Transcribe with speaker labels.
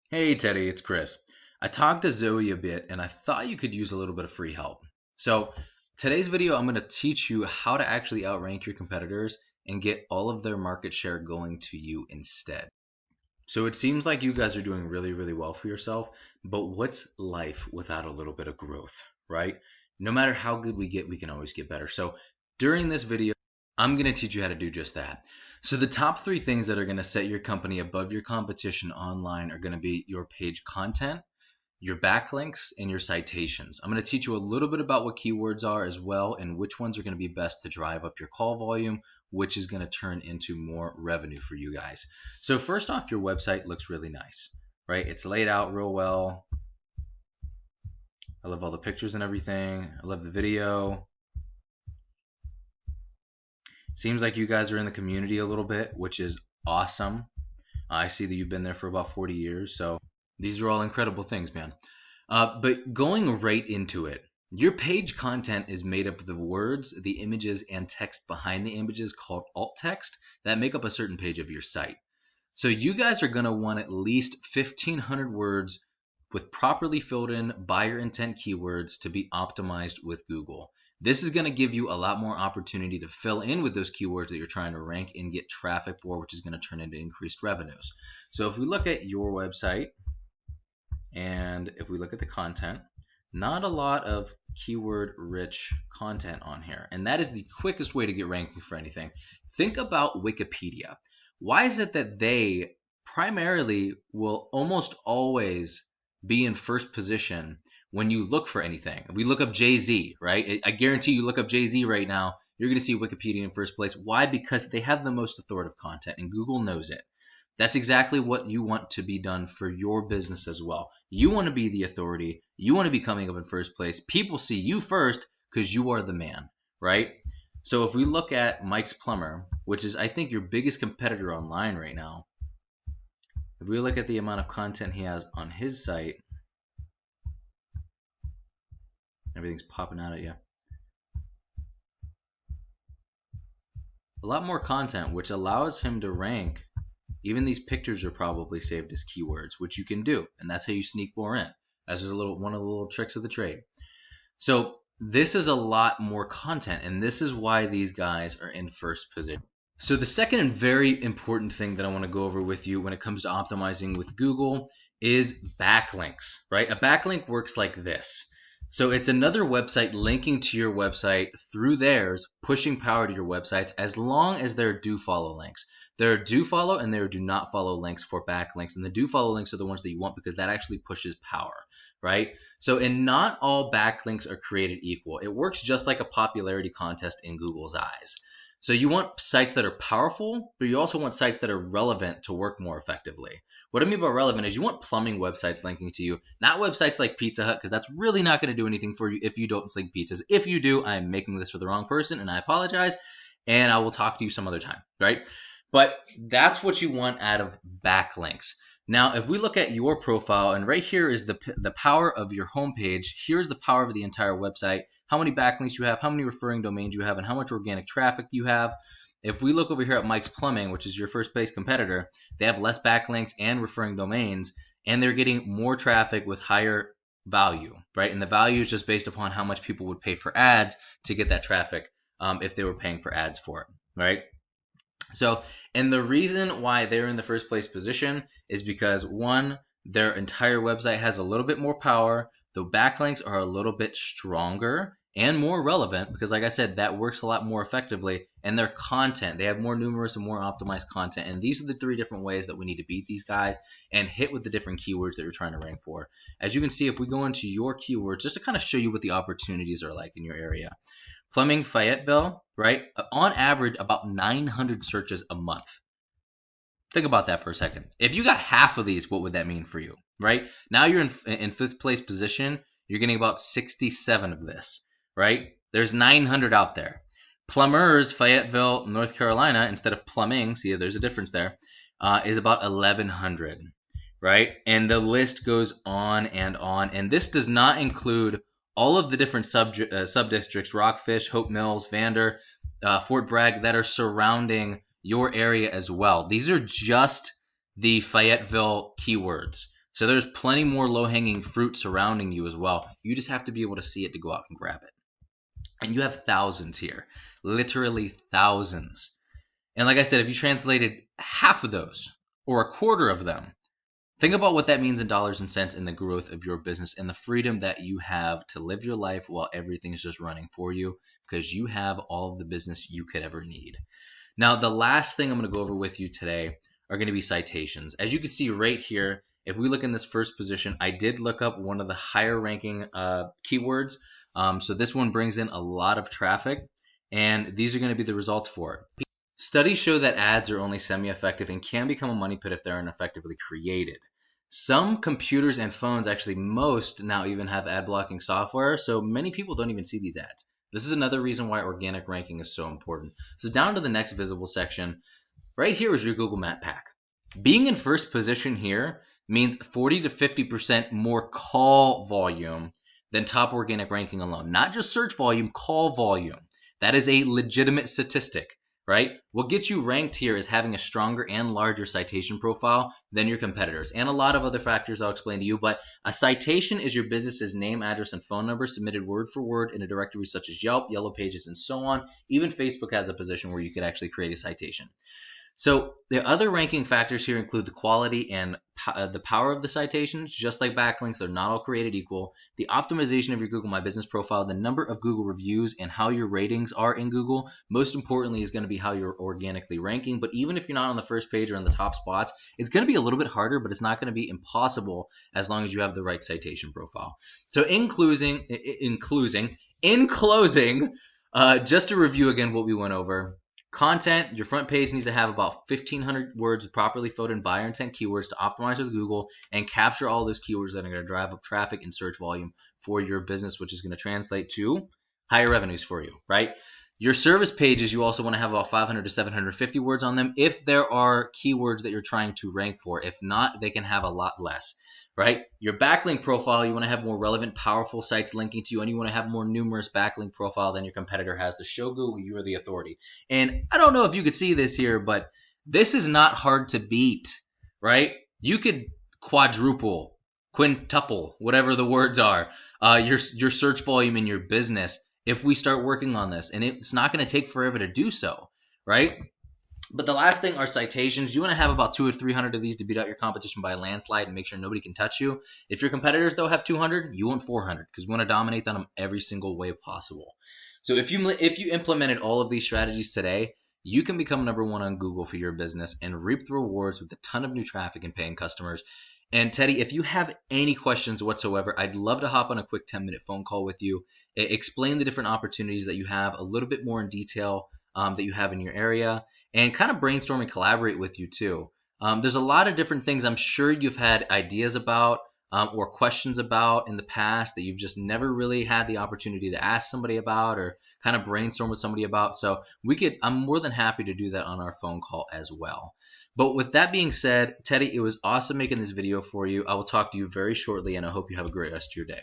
Speaker 1: Hey Teddy, it's Chris. I talked to Zoe a bit and I thought you could use a little bit of free help. So, today's video, I'm going to teach you how to actually outrank your competitors and get all of their market share going to you instead. So, it seems like you guys are doing really, really well for yourself, but what's life without a little bit of growth, right? No matter how good we get, we can always get better. So, during this video, I'm going to teach you how to do just that. So the top three things that are going to set your company above your competition online are going to be your page content, your backlinks, and your citations. I'm going to teach you a little bit about what keywords are as well and which ones are going to be best to drive up your call volume, which is going to turn into more revenue for you guys. So first off, your website looks really nice, right? It's laid out real well. I love all the pictures and everything. I love the video. Seems like you guys are in the community a little bit, which is awesome. I see that you've been there for about 40 years, so these are all incredible things, man. But going right into it, your page content is made up of the words, the images, and text behind the images called alt text that make up a certain page of your site. So you guys are going to want at least 1,500 words with properly filled in buyer intent keywords to be optimized with Google. This is going to give you a lot more opportunity to fill in with those keywords that you're trying to rank and get traffic for, which is going to turn into increased revenues. So if we look at your website and if we look at the content, not a lot of keyword rich content on here. And that is the quickest way to get ranking for anything. Think about Wikipedia. Why is it that they primarily will almost always be in first position when you look for anything? If we look up Jay-Z, right? I guarantee you look up Jay-Z right now, you're going to see Wikipedia in first place. Why? Because they have the most authoritative content and Google knows it. That's exactly what you want to be done for your business as well. You want to be the authority. You want to be coming up in first place. People see you first because you are the man, right? So if we look at Mike's Plumber, which is I think your biggest competitor online right now, if we look at the amount of content he has on his site, everything's popping out at you. A lot more content, which allows him to rank. Even these pictures are probably saved as keywords, which you can do, and that's how you sneak more in. That's just one of the little tricks of the trade. So this is a lot more content, and this is why these guys are in first position. So the second and very important thing that I want to go over with you when it comes to optimizing with Google is backlinks, right? A backlink works like this. So it's another website linking to your website through theirs, pushing power to your websites as long as there are do follow links. There are do follow and there are do not follow links for backlinks. And the do follow links are the ones that you want because that actually pushes power, right? So, and not all backlinks are created equal. It works just like a popularity contest in Google's eyes. So you want sites that are powerful, but you also want sites that are relevant to work more effectively. What I mean by relevant is you want plumbing websites linking to you, not websites like Pizza Hut, because that's really not going to do anything for you if you don't link pizzas. If you do, I'm making this for the wrong person, and I apologize, and I will talk to you some other time, right? But that's what you want out of backlinks. Now, if we look at your profile, and right here is the power of your homepage, here's the power of the entire website, how many backlinks you have, how many referring domains you have, and how much organic traffic you have. If we look over here at Mike's Plumbing, which is your first place competitor, they have less backlinks and referring domains, and they're getting more traffic with higher value, right? And the value is just based upon how much people would pay for ads to get that traffic if they were paying for ads for it, right? So, and the reason why they're in the first place position is because one, their entire website has a little bit more power. The backlinks are a little bit stronger and more relevant because, like I said, that works a lot more effectively. And their content, they have more numerous and more optimized content. And these are the three different ways that we need to beat these guys and hit with the different keywords that you're trying to rank for. As you can see, if we go into your keywords, just to kind of show you what the opportunities are like in your area. Plumbing Fayetteville, right? On average, about 900 searches a month. Think about that for a second. If you got half of these, what would that mean for you, right? Now you're in fifth place position. You're getting about 67 of this, right? There's 900 out there. Plumbers, Fayetteville, North Carolina, instead of plumbing, see there's a difference there, is about 1,100, right? And the list goes on. And this does not include all of the different sub-districts, Rockfish, Hope Mills, Vander, Fort Bragg, that are surrounding your area as well. These are just the Fayetteville keywords. So there's plenty more low-hanging fruit surrounding you as well. You just have to be able to see it to go out and grab it. And you have thousands here, literally thousands. And like I said, if you translated half of those or a quarter of them, think about what that means in dollars and cents in the growth of your business and the freedom that you have to live your life while everything's just running for you, because you have all of the business you could ever need. Now, the last thing I'm going to go over with you today are going to be citations. As you can see right here, if we look in this first position, I did look up one of the higher ranking keywords. So this one brings in a lot of traffic, and these are going to be the results for it. Studies show that ads are only semi-effective and can become a money pit if they're ineffectively created. Some computers and phones, actually most, now even have ad blocking software, so many people don't even see these ads. This is another reason why organic ranking is so important. So down to the next visible section, right here is your Google Map pack. Being in first position here means 40 to 50% more call volume than top organic ranking alone. Not just search volume, call volume. That is a legitimate statistic, right? What gets you ranked here is having a stronger and larger citation profile than your competitors, and a lot of other factors I'll explain to you. But a citation is your business's name, address, and phone number submitted word for word in a directory such as Yelp, Yellow Pages, and so on. Even Facebook has a position where you could actually create a citation. So the other ranking factors here include the quality and the power of the citations. Just like backlinks, they're not all created equal. The optimization of your Google My Business profile, the number of Google reviews, and how your ratings are in Google. Most importantly is going to be how you're organically ranking. But even if you're not on the first page or in the top spots, it's going to be a little bit harder, but it's not going to be impossible as long as you have the right citation profile. So in closing, just to review again what we went over. Content, your front page needs to have about 1,500 words of properly filtered buyer intent keywords to optimize with Google and capture all those keywords that are going to drive up traffic and search volume for your business, which is going to translate to higher revenues for you, right? Your service pages, you also want to have about 500 to 750 words on them if there are keywords that you're trying to rank for. If not, they can have a lot less. Right? Your backlink profile, you want to have more relevant, powerful sites linking to you, and you want to have more numerous backlink profile than your competitor has to show Google you are the authority. And I don't know if you could see this here, but this is not hard to beat, right? You could quadruple, quintuple, whatever the words are, your search volume in your business if we start working on this, and it's not going to take forever to do so, right? But the last thing are citations. You want to have about 200 or 300 of these to beat out your competition by a landslide and make sure nobody can touch you. If your competitors, though, have 200, you want 400 because we want to dominate them every single way possible. So if you implemented all of these strategies today, you can become number one on Google for your business and reap the rewards with a ton of new traffic and paying customers. And Teddy, if you have any questions whatsoever, I'd love to hop on a quick 10-minute phone call with you, explain the different opportunities that you have a little bit more in detail that you have in your area, and kind of brainstorm and collaborate with you too. There's a lot of different things I'm sure you've had ideas about or questions about in the past that you've just never really had the opportunity to ask somebody about or kind of brainstorm with somebody about. So I'm more than happy to do that on our phone call as well. But with that being said, Teddy, it was awesome making this video for you. I will talk to you very shortly, and I hope you have a great rest of your day.